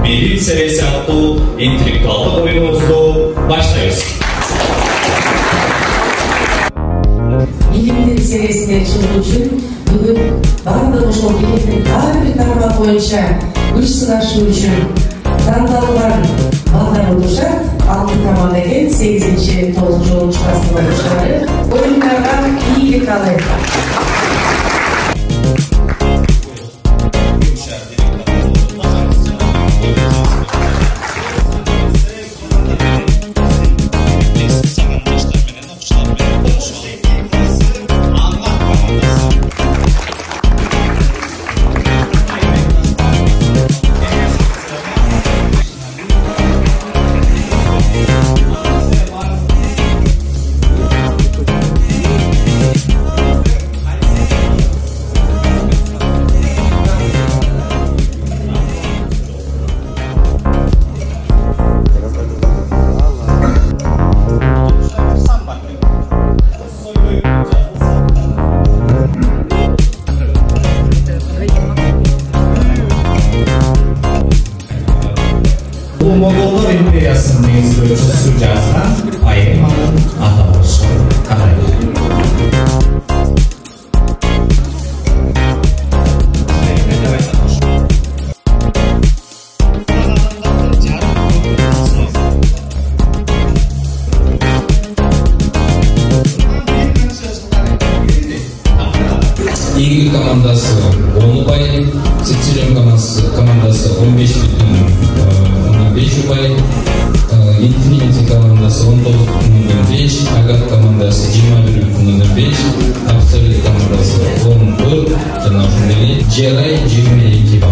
Милли сериясы аттуу интеллектуалдык оюнубузду баштайбыз. Билимдер сериясине чыгуу үчүн бүгүн бардык ошол билимдин ар бир тармак боюнча күч сынашуу үчүн тандалган балдар отурушат. 6 команда экен, 8-9 класстын окуучулары. Оюндарга ийгилик каалайт. Moğollar imperiyasının izleyicisi жазган айыманын аталышы кандай? Игорь командасы 10 бай, Сицилиан командасы 15,5 бай, Infinity командасы 19,5, Агат командасы 21,5, Absolute командасы 11, жана ошондой эле Жерай 22 бай.